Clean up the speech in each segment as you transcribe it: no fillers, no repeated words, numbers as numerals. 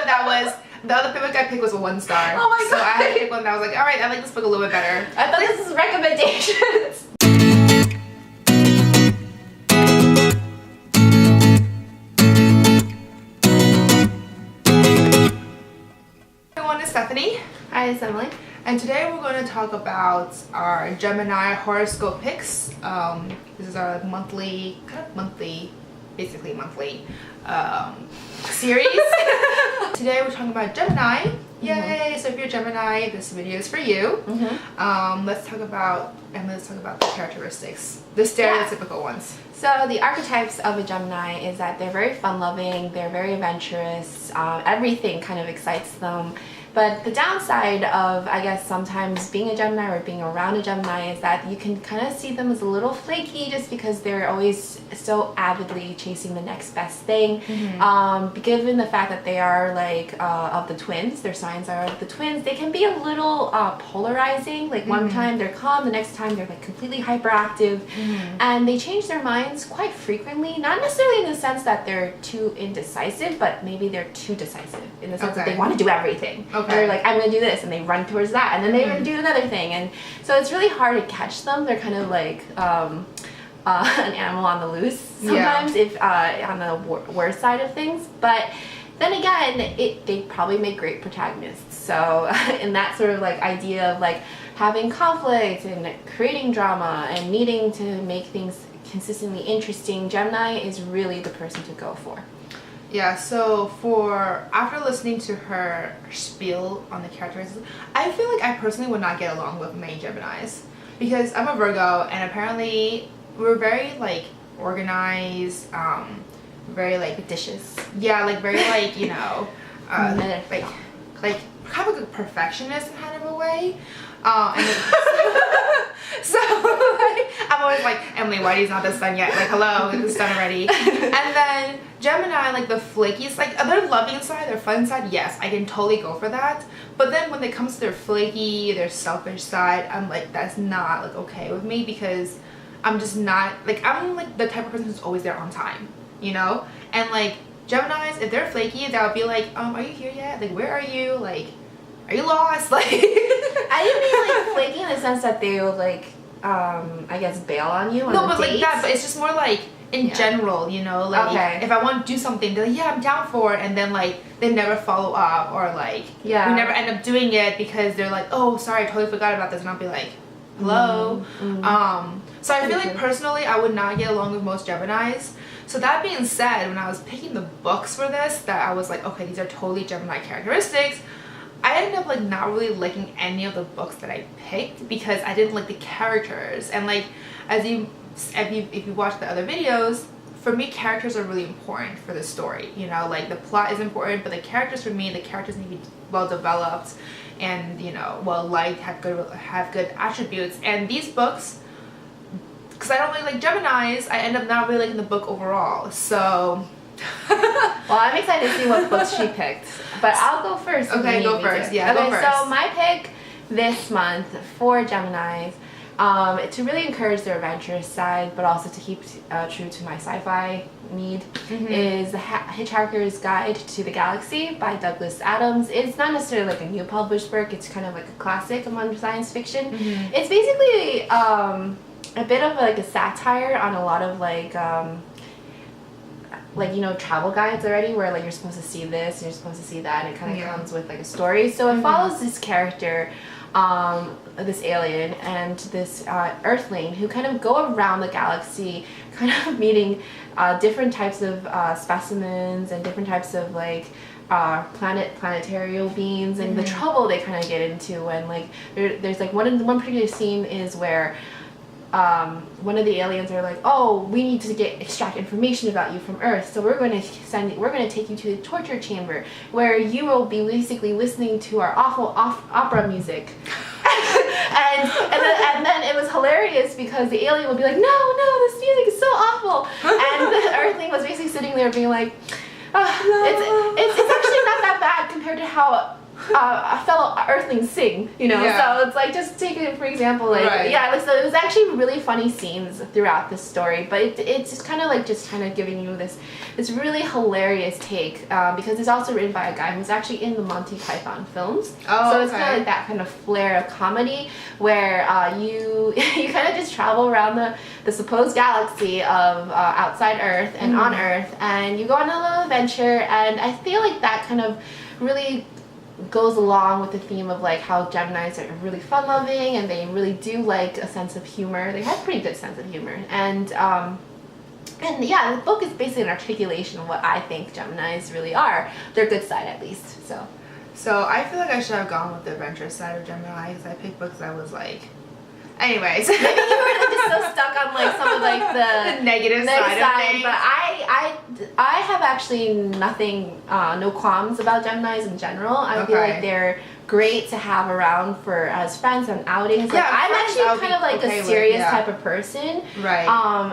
that was, the other book I picked was a 1 star. Oh my god. So I had to pick one that I was like, alright, I like this book a little bit better. I thought this was recommendations. Everyone, it's Stephanie. Hi, it's Emily. And today we're going to talk about our Gemini horoscope picks. This is our basically monthly series. Today we're talking about Gemini. Yay! So if you're Gemini, this video is for you. Let's talk about the characteristics, the stereotypical ones. So the archetypes of a Gemini is that they're very fun-loving, they're very adventurous, everything kind of excites them. But the downside of, I guess, sometimes being a Gemini or being around a Gemini is that you can kind of see them as a little flaky just because they're always so avidly chasing the next best thing. Given the fact that they are like of the twins, their signs are of the twins, they can be a little polarizing. Like one time they're calm, the next time they're like completely hyperactive. And they change their minds quite frequently, not necessarily in the sense that they're too indecisive, but maybe they're too decisive in the sense that they want to do everything. They're like, I'm going to do this, and they run towards that, and then they do another thing. And so it's really hard to catch them. They're kind of like an animal on the loose sometimes, if on the worst side of things. But then again, they probably make great protagonists. So in that sort of like idea of like having conflict and creating drama and needing to make things consistently interesting, Gemini is really the person to go for. Yeah, so after listening to her spiel on the characteristics, I feel like I personally would not get along with many Geminis because I'm a Virgo, and apparently we're very like organized, very like dishes. Yeah, like very like, you know, like kind of like a perfectionist kind of a way. So like, I'm always like, Emily, why is not this done yet? Like, hello, it's done already. And then Gemini, like the flakiest, like their loving side, their fun side, yes, I can totally go for that. But then when it comes to their flaky, their selfish side, I'm like, that's not like okay with me because I'm just not like, I'm like the type of person who's always there on time, you know? And like Geminis, if they're flaky, that would be like, are you here yet? Like, where are you? Like, are you lost? Like, I didn't mean like flaky in the sense that they would like, I guess bail on you on no, the but dates. like that. But it's just more like in general, you know, like if I want to do something, they're like, yeah, I'm down for it, and then like they never follow up, or like we never end up doing it because they're like, oh, sorry, I totally forgot about this, and I'll be like, hello. So I feel like personally, I would not get along with most Geminis. So that being said, when I was picking the books for this, that I was like, okay, these are totally Gemini characteristics. I ended up like not really liking any of the books that I picked because I didn't like the characters. And like if you watch the other videos, for me characters are really important for the story. You know, like the plot is important, but the characters for me, the characters need to be well developed and, you know, well liked, have good attributes. And these books, because I don't really like Geminis, I end up not really liking the book overall. So well, I'm excited to see what books she picked, but I'll go first. Okay, go first. Yeah, okay, go first. So my pick this month for Geminis, to really encourage their adventurous side, but also to keep true to my sci-fi need, is the Hitchhiker's Guide to the Galaxy by Douglas Adams. It's not necessarily like a new published work, it's kind of like a classic among science fiction. It's basically a bit of like a satire on a lot of like you know, travel guides already, where like you're supposed to see this and you're supposed to see that, and it kind of comes with like a story. So it follows this character, this alien and this earthling who kind of go around the galaxy kind of meeting different types of specimens and different types of like planetarial beings, and the trouble they kind of get into when like there's like one particular scene is where one of the aliens are like, oh, we need to extract information about you from Earth, so we're going to take you to the torture chamber where you will be basically listening to our awful opera music. and then it was hilarious because the alien would be like, no, this music is so awful, and the Earthling was basically sitting there being like, it's actually not that bad compared to how fellow Earthlings sing, you know. So it's like, just take it for example, like so it was actually really funny scenes throughout this story, but it's just kind of giving you this really hilarious take, because it's also written by a guy who's actually in the Monty Python films. So it's kind of like that kind of flair of comedy where you you kind of just travel around the supposed galaxy of outside Earth and on Earth, and you go on a little adventure, and I feel like that kind of really goes along with the theme of like how Geminis are really fun-loving, and they really do like a sense of humor. They have a pretty good sense of humor, and yeah, the book is basically an articulation of what I think Geminis really are, their good side at least. So I feel like I should have gone with the adventurous side of Gemini, because I picked books that was like, anyways. Maybe you were just so stuck on like some of like the negative side of things. But I have actually nothing, no qualms about Geminis in general. I feel like they're great to have around for as friends and outings. Like, I'm actually kind of like a serious type of person. Right.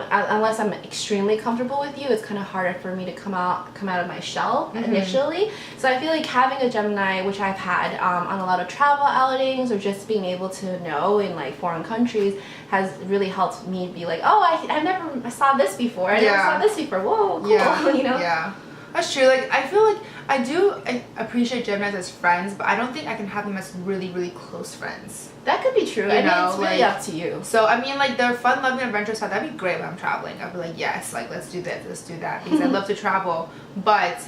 Unless I'm extremely comfortable with you, it's kind of harder for me to come out of my shell initially. So I feel like having a Gemini, which I've had on a lot of travel outings, or just being able to know in like foreign countries, has really helped me be like, oh, I never saw this before. I never saw this before. Whoa, cool. You know? Yeah. That's true. Like, I feel like I appreciate Geminis as friends, but I don't think I can have them as really, really close friends. That could be true. I mean, it's really up to you. So, I mean, like, their fun, loving, adventurous side, that'd be great when I'm traveling. I'd be like, yes, like, let's do this, let's do that, because I love to travel. But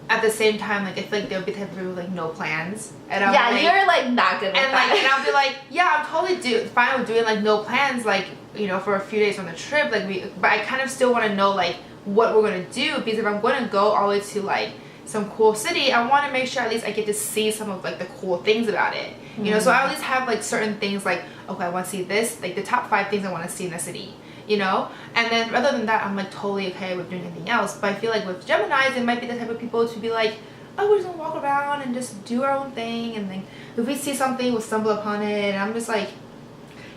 at the same time, like, I feel like they'll be the type of people with, like, no plans. And I'm like, you're, like, not good with that. And I'll be like, yeah, I'm totally fine with doing, like, no plans, like, you know, for a few days on the trip. Like, but I kind of still want to know, like, what we're going to do, because if I'm going to go all the way to, like, some cool city, I want to make sure at least I get to see some of like the cool things about it, you know. So I always have like certain things like, okay, I want to see this, like the top 5 things I want to see in the city, you know. And then other than that, I'm like totally okay with doing anything else. But I feel like with Geminis, it might be the type of people to be like, oh, we're just gonna walk around and just do our own thing, and then if we see something, we'll stumble upon it. And I'm just like,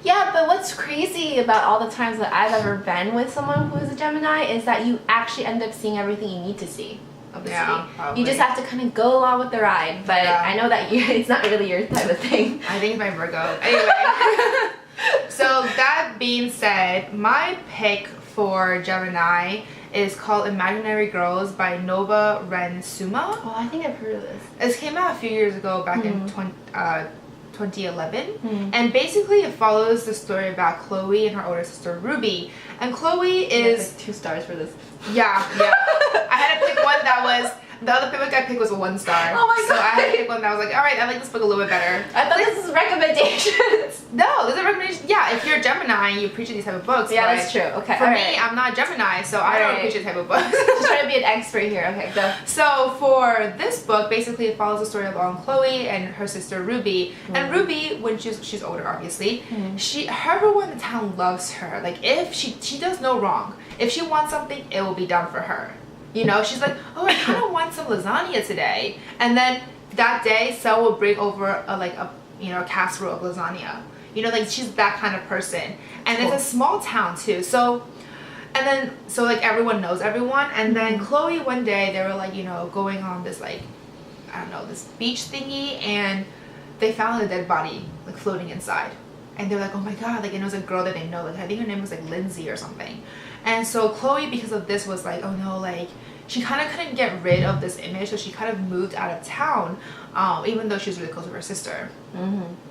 yeah, but what's crazy about all the times that I've ever been with someone who is a Gemini is that you actually end up seeing everything you need to see of the city. Probably. You just have to kind of go along with the ride, but I know that it's not really your type of thing. I think it's my Virgo. Anyway, so that being said, my pick for Gemini is called Imaginary Girls by Nova Ren Suma. Oh, I think I've heard of this. This came out a few years ago, back in 2011, and basically it follows the story about Chloe and her older sister Ruby. And Chloe is like 2 stars for this. Yeah. I had to pick one that was, the other book I picked was a 1 star. Oh my god. So I had to pick one that was like, all right, I like this book a little bit better. I thought this is recommendations. No, this is a recommendation. Yeah, if you're a Gemini, you appreciate these type of books. Yeah, that's true. Okay. For me, I'm not a Gemini, so I don't appreciate type of books. Just trying to be an expert here. Okay, go. So for this book, basically it follows the story along Chloe and her sister Ruby. And Ruby, when she's older, obviously, everyone in town loves her. Like, if she does no wrong. If she wants something, it will be done for her. You know, she's like, oh, I kind of want some lasagna today. And then that day, Sel will bring over a casserole of lasagna. You know, like, she's that kind of person. And it's a small town too. So like everyone knows everyone. And then Chloe, one day, they were like, you know, going on this like, I don't know, this beach thingy, and they found a dead body like floating inside. And they're like, oh my god, like, and it was a girl that they know, like, I think her name was like Lindsay or something. And so Chloe, because of this, was like, oh no, like, she kind of couldn't get rid of this image, so she kind of moved out of town, even though she was really close with her sister.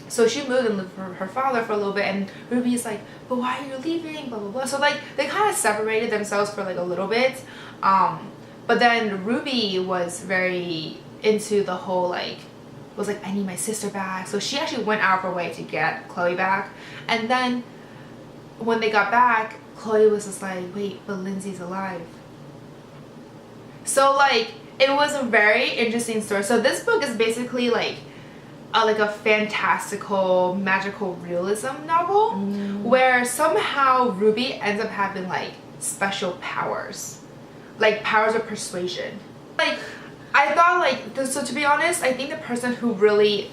So she moved and lived with her father for a little bit, and Ruby's like, but why are you leaving, blah blah blah. So like they kind of separated themselves for like a little bit, but then Ruby was very into the whole like, was like, I need my sister back. So she actually went out of her way to get Chloe back. And then when they got back, Chloe was just like, wait, but Lindsay's alive. So like, it was a very interesting story. So this book is basically like a fantastical, magical realism novel where somehow Ruby ends up having like special powers, like powers of persuasion. Like, I thought like, so to be honest, I think the person who really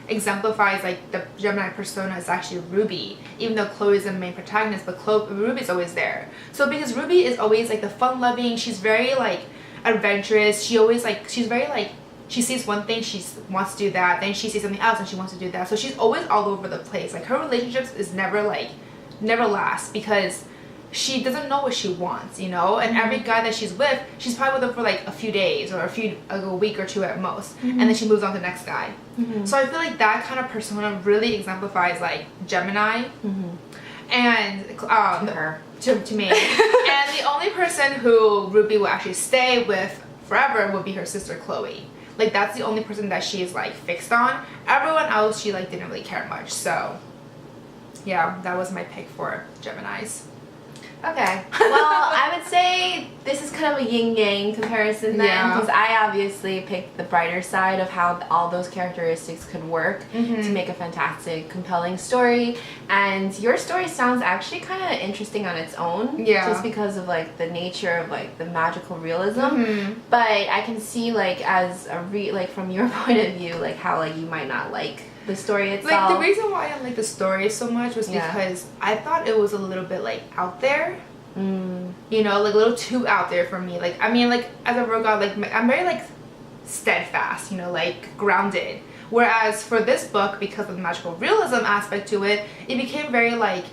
exemplifies like the Gemini persona is actually Ruby, even though Chloe is the main protagonist, but Ruby's always there. So because Ruby is always like the fun-loving, she's very like adventurous, she's very like she sees one thing, she wants to do that, then she sees something else and she wants to do that. So she's always all over the place. Like her relationships is never last because she doesn't know what she wants, you know. And every guy that she's with, she's probably with them for like a few days or a week or two at most, and then she moves on to the next guy. So I feel like that kind of persona really exemplifies like Gemini, and to me. And the only person who Ruby will actually stay with forever would be her sister Chloe. Like that's the only person that she is like fixed on. Everyone else she like didn't really care much. So yeah, that was my pick for Geminis. Okay. Well, I would say this is kind of a yin-yang comparison then, because I obviously picked the brighter side of how all those characteristics could work to make a fantastic, compelling story. And your story sounds actually kind of interesting on its own, just because of like the nature of like the magical realism. But I can see like as a like from your point of view, like how like you might not like the story itself. Like the reason why I didn't like the story so much was because I thought it was a little bit like out there. You know, like a little too out there for me. Like I mean, like as a Virgo, like I'm very like steadfast, you know, like grounded. Whereas for this book, because of the magical realism aspect to it, it became very like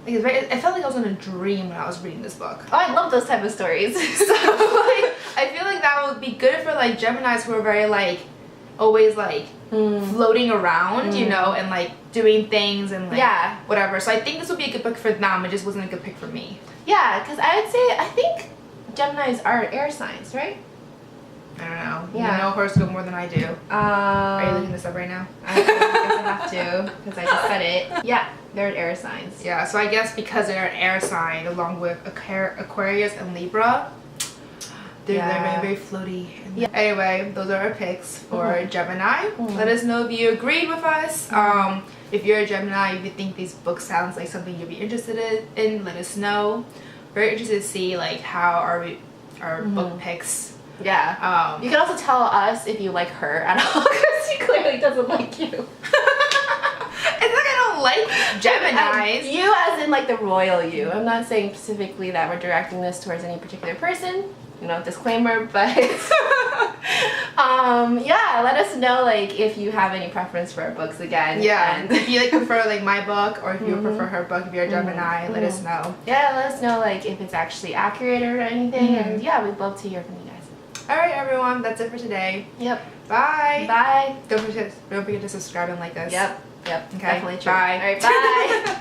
it's very, I felt like I was in a dream when I was reading this book. Oh, I love those type of stories. So like I feel like that would be good for like Geminis who are very like always like floating around, you know, and like doing things and like whatever. So I think this would be a good book for them. It just wasn't a good pick for me. Yeah, because I think Geminis are air signs, right? I don't know. You know horoscope more than I do. Are you looking this up right now? I guess I have to, because I just said it. Yeah, they're air signs. Yeah, so I guess because they're an air sign along with Aquarius and Libra, they're very, very floaty. Anyway, those are our picks for Gemini. Let us know if you agreed with us. If you're a Gemini, if you think these books sounds like something you'd be interested in, let us know. Very interested to see like how our book picks. Yeah. You can also tell us if you like her at all, because she clearly doesn't like you. It's like I don't like Geminis. You as in like the royal you. I'm not saying specifically that we're directing this towards any particular person. You know, disclaimer, but yeah, let us know like if you have any preference for our books again. Yeah, and if you like prefer like my book or if you prefer her book, if you're a Gemini, let us know. Yeah, let us know like if it's actually accurate or anything, and yeah, we'd love to hear from you guys. All right, everyone, that's it for today. Yep. Bye. Bye. Don't forget to subscribe and like us. Yep. Okay. Definitely true. Bye. All right. Bye.